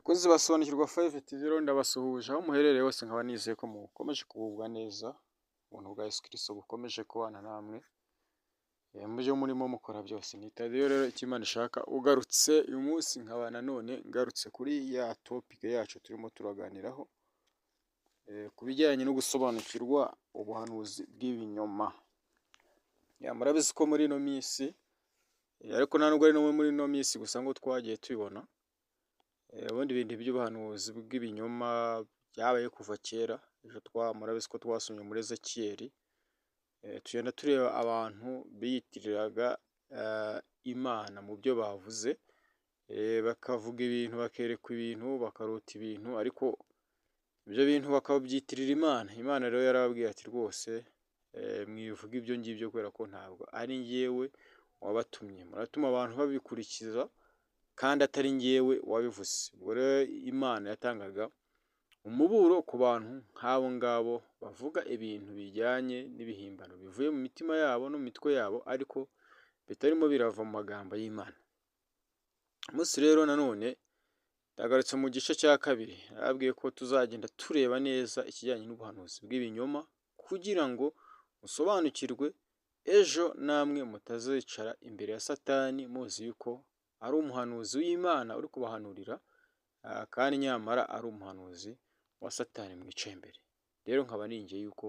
Bakozi basobanukirwa 5 TV rero ndabasuhuje aho muherereye hose nkaba nizeye ko mukomeje kugubwa neza ubuntu bwa Yesu Kristo bukomeje kubana namwe mu byo murimo mukora byose ni Tadiyo rero icyo Imana ishaka ugarutse uyu munsi nkaba nanone ngarutse kuri ya topic yacu turimo turaganiraho ku bijyanye no gusobanukirwa ubuhanuzi bw'ibinyoma. Murabizi ko muri ino minsi ariko nta nubwo ari no muri ino minsi gusa ngo twagiye tubibona ubundi ibintu by'ubuhanuzi bw'ibinyoma byabaye kuva kera. Ejo murabizi ko twasomye muri Ezekiyeli tugenda tureba abantu biyitiriraga Imana mu byo bavuze, bakavuga ibintu, bakerekwa ibintu, bakarota ibintu, ariko ibyo bintu bakabyitirira Imana. Imana rero yarababwiye ati rwose mwivuga ibyo ngibyo kubera ko ntabwo ari njyewe wabatumye, muratuma abantu babikurikiza kandi atari njyewe wabivuze. Ubwo rero Imana yatangaga umuburo ku bantu nk'abo ngabo bavuga ibintu bijyanye n'ibihimbano bivuye mu mitima yabo no mu mitwe yabo ariko bitarimo birava mu magambo y'Imana. Umunsi rero nanone ndagarutse mu gice cya kabiri, narabwiye ko tuzagenda tureba neza ikijyanye n'ubuhanuzi bw'ibinyoma kugira ngo musobanukirwe ejo namwe mutazicara imbere ya Satani muzi yuko ari umuhanuzi w'Imana uri kubahanurira kandi nyamara ari umuhanuzi wa Satani mwicaye imbere. Rero nkaba ningiye yuko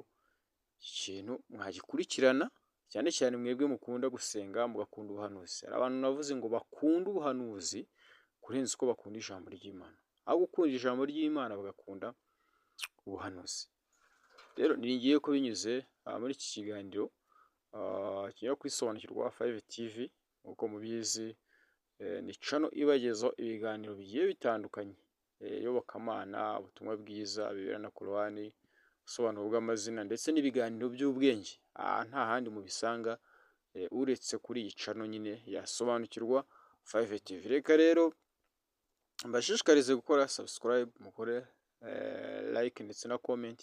iki kintu mwagikurikirana cyane cyane mwebwe mukunda gusenga mugakunda ubuhanuzi. Hari abantu navuze ngo bakunda ubuhanuzi kurenza uko bakunda ijambo ry'Imana, aho gukunda ijambo ry'Imana bagakunda ubuhanuzi. Rero ningiye ko binyuze muri iki kiganiro kigiye kwisobanukirwa 5 TV uko mubizi ni channel ibagezaho ibiganiro bigiye bitandukanye, iyobokamana, ubutumwa bwiza, bibera na Korani, ubusobanuro bw'amazina ndetse n'ibiganiro by'ubwenge. Nta handi mubisanga uretse kuri iyi channel nyine yasobanukirwa 5 TV. Reka rero mbashishikarize gukora subscribe, mukore like ndetse na comment,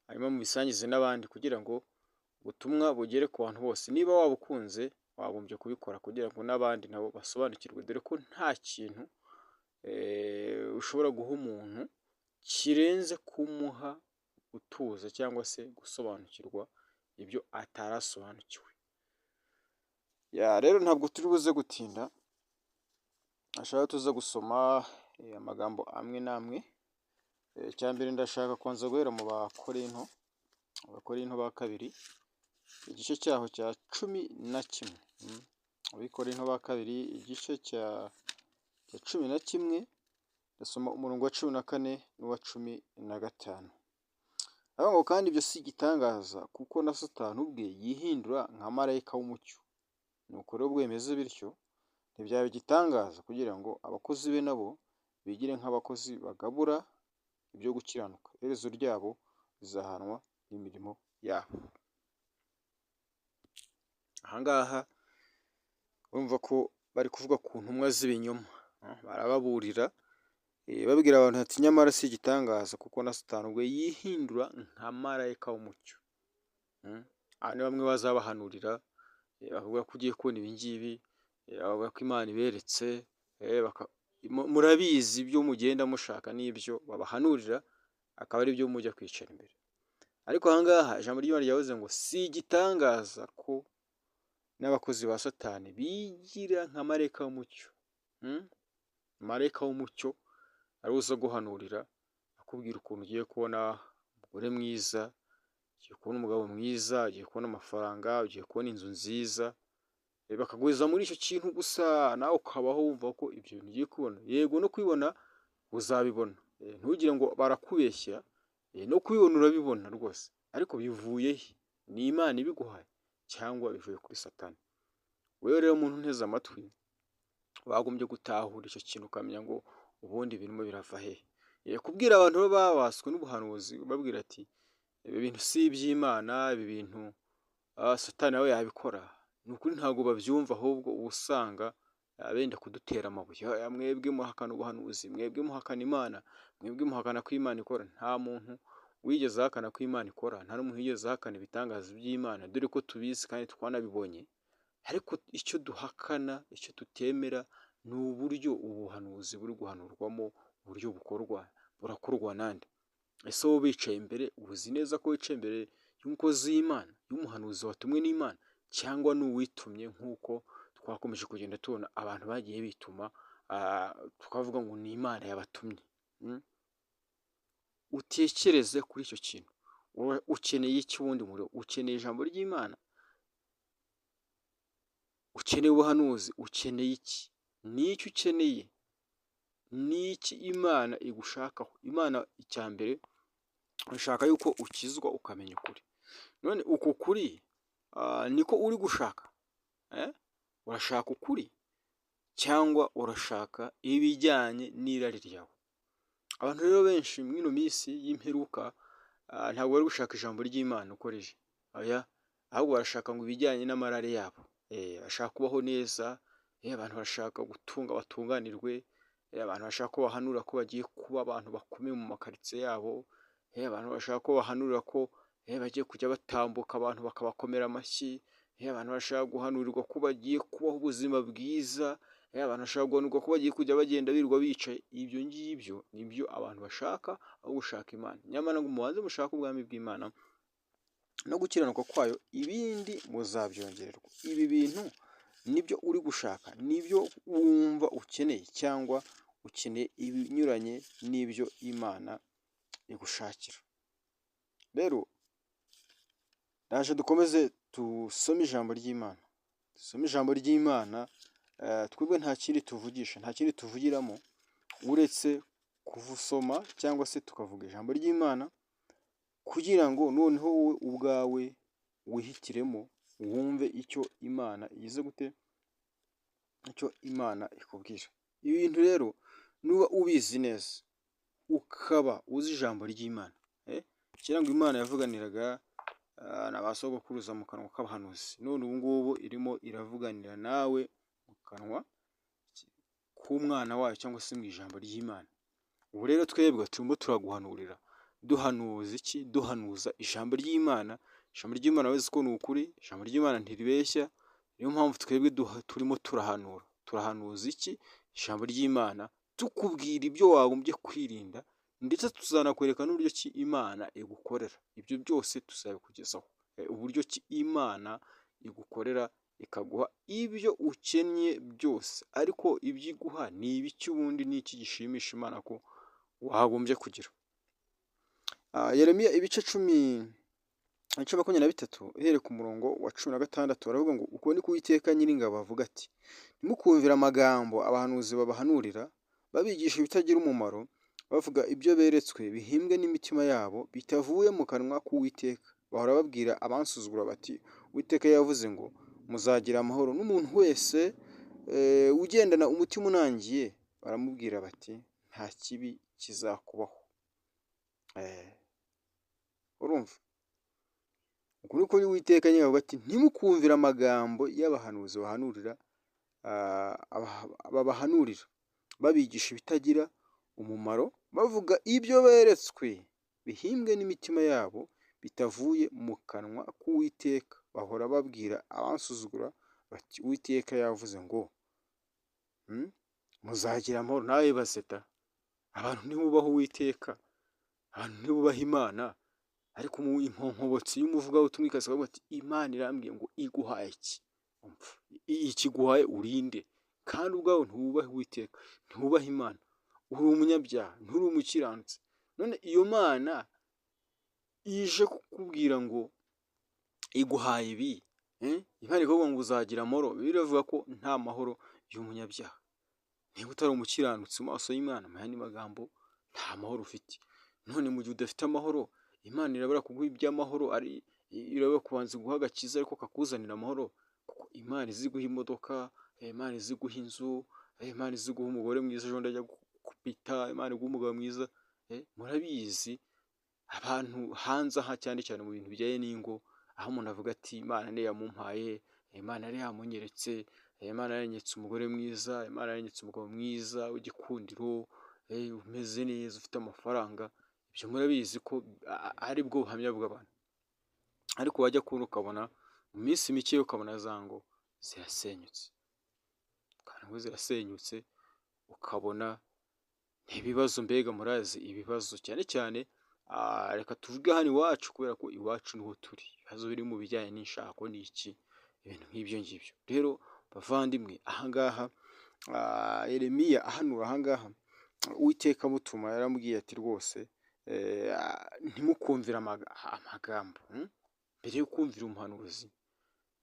hanyuma mubisangize n'abandi kugira ngo ubutumwa bugere ku bantu bose. Niba wabukunze wagombye kubikora kugira ngo n'abandi nabo basobanukirwe, dore ko nta kintu ushobora guha umuntu kirenze kumuha gutuza cyangwa se gusobanukirwa ibyo atarasobanukiwe. Rero ntabwo turi buze gutinda, ashaka tuza gusoma amagambo amwe n'amwe. Cyambere ndashaka kwanza guhera mu Abakorinto ba kabiri igice cyaho cya 11. Abakorinto ba kabiri igice cya 11 ndasoma umurongo wa 14 n'uwa 15. Ngo kandi ibyo si igitangaza kuko na Satani ubwe yihindura nka marayika w'umucyo. Nuko rero bwemeze bityo ntibyaba igitangaza kugira ngo abakozi be nabo bigire nk'abakozi bagabura ibyo gukiranuka, iherezo ryabo rizahanwa n'imirimo yabo. Ahangaha urumva ko bari kuvuga ku ntumwa z'ibinyoma, barababurira babwira abantu ati nyamara si igitangaza kuko na Satani ubwo yihindura nka marayika w'umucyo. Ni bamwe bazabahanurira bavuga ko ugiye kubona ibi ngibi, bavuga ko Imana iberetse, murabizi ibyo mugenda mushaka n'ibyo babahanurira akaba ari byo mujya kwicara imbere. Ariko ahangaha ijambo ry'Imana ryavuze ngo si igitangaza ko n'abakozi ba Satani bigira nka marayika w'umucyo. Marayika w'umucyo ari uza guhanurira akubwira ukuntu ugiye kubona umugore mwiza, ugiye kubona umugabo mwiza, ugiye kubona amafaranga, ugiye kubona inzu nziza, bakaguheza muri icyo kintu gusa nawe ukabaho wumva ko ibyo bintu ugiye kubona, yego no kubibona uzabibona, ntugire ngo barakubeshya, no kubibona urabibona rwose, ariko bivuye he? Ni Imana ibiguhaye cyangwa bivuye kuri Satani? Wewe rero umuntu nteze amatwi wagombye gutahura icyo kintu ukamenya ngo ubundi birimo birava he. Kubwira abantu babaswe n'ubuhanuzi babwira ati ibi bintu si iby'Imana, ibi bintu Satani nawe yabikora, ni ukuri ntabwo babyumva, ahubwo usanga benda kudutera amabuye. Mwebwe muhakana ubuhanuzi, mwebwe muhakana Imana, mwebwe muhakana ko Imana ikora. Nta muntu wigeze ahakana ko Imana ikora, nta n'umuntu wigeze ahakana ibitangaza by'Imana, dore ko tubizi kandi twanabibonye. Ariko icyo duhakana, icyo tutemera ni uburyo ubuhanuzi buri guhanurwamo, uburyo burakorwa nande. Ese wowe bicaye imbere, uzi neza ko wicaye imbere y'umukozi w'Imana, y'umuhanuzi watumwe n'Imana, cyangwa ni uwitumye nk'uko twakomeje kugenda tubona abantu bagiye bituma, tukavuga ngo ni Imana yabatumye. Utekereze kuri icyo kintu. Ukeneye iki wundi muriro? Ukeneye ijambo ry'Imana? Ukeneye ubuhanuzi? Ukeneye iki? Ni iki ukeneye? Ni iki Imana igushakaho? Imana icya mbere ishaka yuko ukizwa ukamenya ukuri. None uko kuri niko uri gushaka? Urashaka ukuri cyangwa urashaka ibijyanye n'irari ryawe? Abantu rero benshi muri ino minsi y'imperuka ntabwo bari gushaka ijambo ry'Imana uko rije, ahubwo barashaka ngo ibijyanye n'amarare yabo. Bashaka kubaho neza, abantu bashaka gutunga batunganirwe, abantu bashaka ko bahanura ko bagiye kuba abantu bakomeye mu makaritsiye yabo, abantu bashaka ko bahanura ko bagiye kujya batambuka abantu bakabakomera amashyi, abantu bashaka guhanurirwa ko bagiye kubaho ubuzima bwiza, abantu bashaka guhanurwa ko bagiye kujya bagenda birirwa bicaye. Ibyo ngibyo nibyo abantu bashaka, aho gushaka Imana. Nyamara ngo mubanze mushake ubwami bw'Imana no gukiranuka kwayo, ibindi muzabyongererwa. Ibi bintu nibyo uri gushaka, nibyo wumva ukeneye, cyangwa ukeneye ibinyuranye n'ibyo Imana igushakira? Rero ndaje dukomeze dusome ijambo ry'Imana. Dusome ijambo ry'Imana. Twebwe nta kindi tuvugisha, nta kindi tuvugiramo uretse kuvusoma cyangwa se tukavuga ijambo ry'Imana, kugira ngo noneho wowe ubwawe wihitiremo, wumve icyo Imana igize gute, icyo Imana ikubwira. Ibi bintu rero nuba ubizi neza, ukaba uzi ijambo ry'Imana, kera ngo Imana yavuganiraga na ba sogokuruza mu kanwa k'abahanuzi, none ubu ngubu irimo iravuganira nawe mu kanwa k'umwana wayo, cyangwa se mu ijambo ry'Imana. Ubu rero twebwe turimo turaguhanurira. Duhanuza iki? Duhanuza ijambo ry'Imana. Ijambo ry'Imana wese ko ni ukuri, ijambo ry'Imana ntiribeshya. Niyo mpamvu twebwe turimo turahanura. Turahanuza iki? Ijambo ry'Imana, tukubwira ibyo wagombye kwirinda, ndetse tuzanakwereka n'uburyo ki Imana igukorera. Ibyo byose tuzabikugezaho, uburyo ki Imana igukorera ikaguha ibyo ukennye byose. Ariko ibyo iguha ni ibiki? Ubundi ni iki gishimisha Imana ko wagombye kugira? Yeremiya ibice 13 uhereye ku murongo wa 16 baravuga ngo, uko ni ko Uwiteka Nyiringabo avuga ati, ntimukumvire amagambo abahanuzi babahanurira, babigisha ibitagira umumaro, bavuga ibyo beretswe bihimbwe n'imitima yabo, bitavuye mu kanwa k'Uwiteka. Bahora babwira abansuzugura bati, Uwiteka yavuze ngo muzagira amahoro. N'umuntu wese ugendana umutima unangiye baramubwira bati, nta kibi kizakubaho. Urumva? Uku niko Uwiteka Nyiringabo ati, ntimukumvire amagambo y'abahanuzi babahanurira, babigisha ibitagira umumaro, bavuga ibyo beretswe bihimbwe n'imitima yabo, bitavuye mu kanwa k'Uwiteka. Bahora babwira abansuzugura bati, Uwiteka yavuze ngo muzagira amahoro. Nawe baseta, abantu ntibubaha Uwiteka, abantu ntibubaha Imana, ariko mu inkonkobotsi y'umuvugabutumwa ikavuga ati, Imana irambwiye ngo iguhaye iki? Ikiguhaye urinde, kandi ubwawe ntububahe Uwiteka, ntububahe Imana, uri umunyabyaha, nturi umukiranutsi. None iyo Mana ije kukubwira ngo iguhaye ibi, Imana ikavuga ngo uzagira amahoro, biravuga ko nta mahoro y'umunyabyaha. Niba utari umukiranutsi mu maso y'Imana, mu yandi magambo, nta mahoro ufite. None mu gihe udafite amahoro, Imana irabura kuguha iby'amahoro, irabura kubanza guha agakiza ariko kakuzanira amahoro? Kuko Imana izi guha imodoka, Imana izi guha inzu, Imana izi guha umugore mwiza ejo ndajya gukupita, Imana iguha umugabo mwiza. Murabizi abantu hanze aha, cyane cyane mu bintu bijyanye n'ingo, aho umuntu avuga ati, Imana niyo yamumpaye, Imana yari yamunyeretse, Imana yaranyeretse umugore mwiza, Imana yaranyeretse umugabo mwiza w'igikundiro, umeze neza, ufite amafaranga. Ibyo murabizi ko ari bwo buhamya bw'abantu. Ariko wajya kubona ukabona mu minsi mike ukabona za ngo zirasenyutse. ingo zirasenyutse, ukabona ibibazo, mbega murazi ibibazo cyane cyane. Reka tuvuge hano iwacu kubera ko iwacu niho turi, ibibazo biri mu bijyanye n'inshako n'iki, ibintu nk'ibyo ngibyo. Rero bavandimwe, ahangaha Yeremiya ahanura ahangaha, Uwiteka amutuma yaramubwiye ati rwose ntimukumvire amagambo. Mbere yo kumvira umuhanuzi,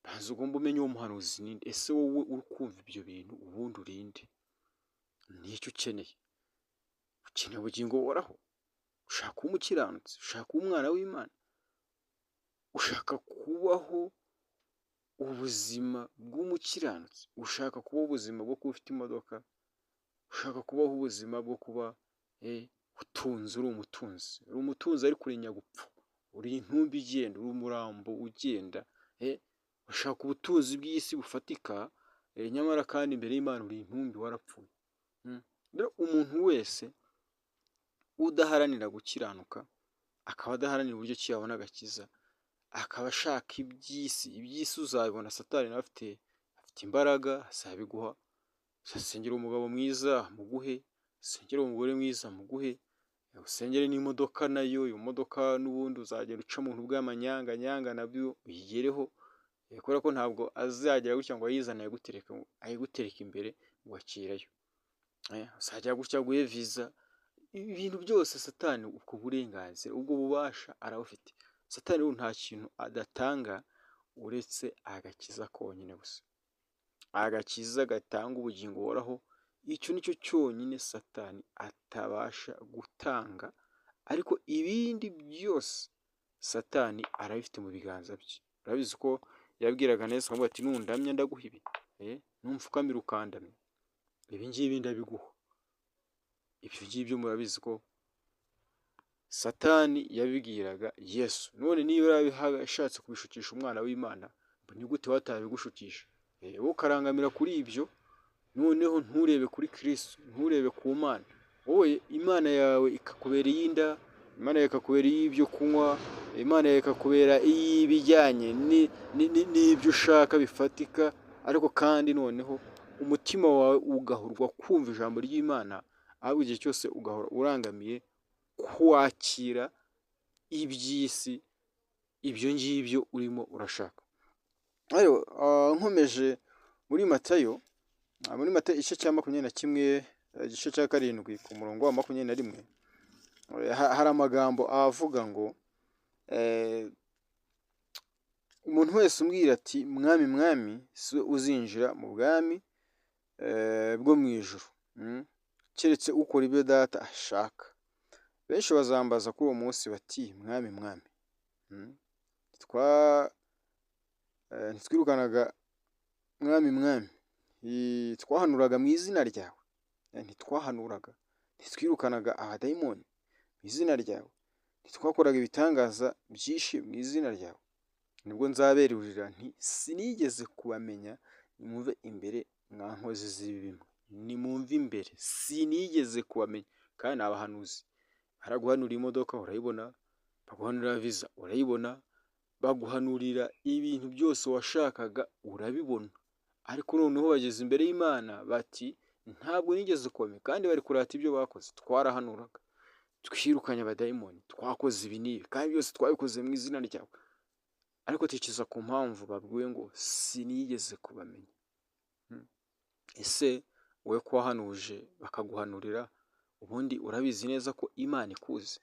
banza ugomba umenye uwo muhanuzi ninde. Ese wowe uri kumva ibyo bintu ubundi urinde? Nicyo ukeneye. Ukeneye ubugingo buhoraho, ushaka kuba umukiranutsi, ushaka kuba umwana w'Imana, ushaka kubaho ubuzima bw'umukiranutsi, ushaka kubaho ubuzima bwo kuba ufite imodoka, ushaka kubaho ubuzima bwo kuba utunze, uri umutunzi ariko uri nyagupfa, uri intumbi igenda, uri umurambo ugenda. Ushaka ubutunzi bw'isi bufatika, nyamara kandi imbere y'Imana uri intumbi, warapfuye. Rero umuntu wese udaharanira gukiranuka, akaba adaharanira uburyo ki yabona agakiza, akaba ashaka iby'isi uzabibona. Satani nawe afite imbaraga, azabiguha. Usengera umugabo mwiza muguhe, usengera umugore mwiza muguhe, usengere n'imodoka nayo, iyo modoka n'ubundi uzagenda uca mu bintu bw'amanyanga nabyo uyigereho, kubera ko ntabwo azagera gutya ngo ayizane ayigutereka imbere ngo akirayo. Uzajya gutya aguhe viza, ibintu byose Satani ubwo burenganzira, ubwo bubasha arabufite. Satani rero nta kintu adatanga uretse agakiza konyine gusa. Agakiza gatanga ubugingo buhoraho, icyo nicyo cyonyine Satani atabasha gutanga, ariko ibindi byose Satani arabifite mu biganza bye. Urabizi ko yabwiraga neza akamubwira ati nundamya ndaguha ibi, numfukamira ukandamya, ibi ngibi ndabiguha. Ibyo ngibyo murabizi ko Satani yabibwiraga Yesu. None niba yarashatse kubishukisha umwana w'Imana, ni gute watabigushukisha? Wowe ukarangamira kuri ibyo, noneho nturebe kuri Kristo, nturebe ku Mana. Wowe Imana yawe ikakubera iy'inda, Imana yawe ikakubera iy'ibyo kunywa, Imana yawe ikakubera iy'ibijyanye n'ibyo ushaka bifatika, ariko kandi noneho umutima wawe ugahurwa kumva ijambo ry'Imana, ahubwo igihe cyose ugahora urangamiye kwakira iby'isi, ibyo ngibyo urimo urashaka. Rero nkomeje muri Matayo igice cya 21, igice cya 7 ku murongo wa 21, hari amagambo avuga ngo umuntu wese umbwira ati mwami mwami, si we uzinjira mu bwami bwo mu ijuru, keretse ukora ibyo Data ashaka. Benshi bazambaza kuri uwo munsi bati mwami mwami, ntitwirukanaga mwami mwami, twahanuraga mu izina ryawe? Ntitwahanuraga, ntitwirukanaga abadayimoni mu izina ryawe, ntitwakoraga ibitangaza byinshi mu izina ryawe? Nibwo nzaberurira nti sinigeze kubamenya, nimumve imbere mwa nkozi z'ibibi, nimumve imbere, sinigeze kubamenya. Kandi ni abahanuzi. Baraguhanurira imodoka urayibona, baguhanurira viza urayibona, baguhanurira ibintu byose washakaga urabibona, ariko noneho bageze imbere y'Imana bati ntabwo nigeze kubamenya. Kandi bari kurata ibyo bakoze. Twarahanuraga, twirukanye abadayimoni, twakoze ibi n'ibi, kandi byose twabikoze mu izina ryawe. Ariko tekereza ku mpamvu babwiwe ngo sinigeze kubamenya. Ese wowe ko wahanuje bakaguhanurira, ubundi urabizi neza ko Imana ikuzi?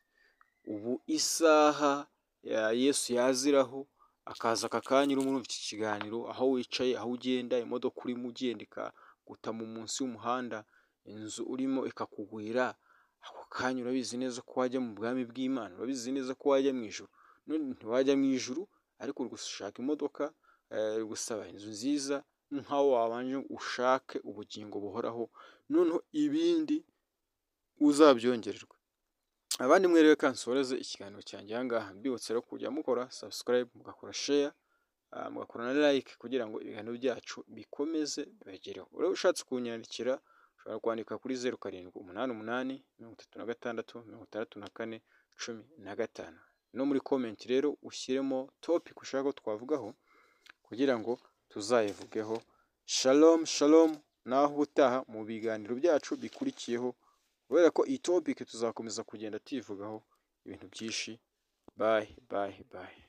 Ubu isaha ya Yesu yaziraho akaza aka kanya urimo urumva iki kiganiro, aho wicaye, aho ugenda, imodoka urimo ugenda ikaguta mu munsi y'umuhanda, inzu urimo ikakugwira, ako kanya urabizi neza ko wajya mu bwami bw'Imana, urabizi neza ko wajya mu ijuru. None ntiwajya mu ijuru, ariko uri gushaka imodoka, uri gusaba inzu nziza, nk'aho wabanje ushake ubugingo buhoraho, noneho ibindi uzabyongererwa. Abandi mwe rero kansoreze ikiganiro cyanjye ahangaha, mbibutse rero kujya mukora subscribe, mugakora share, mugakora na like, kugira ngo ibiganiro byacu bikomeze bibagereho. Urebe ushatse kunyandikira, ushobora kwandika kuri 0788 36 64 15, no muri comment rero ushyiremo topic ushaka ko twavugaho kugira ngo tuzayivugeho. Shalom shalom. naho ubutaha mu biganiro byacu bikurikiyeho, kubera ko iyi topic tuzakomeza kugenda tuyivugaho ibintu byinshi. Bye bye bye.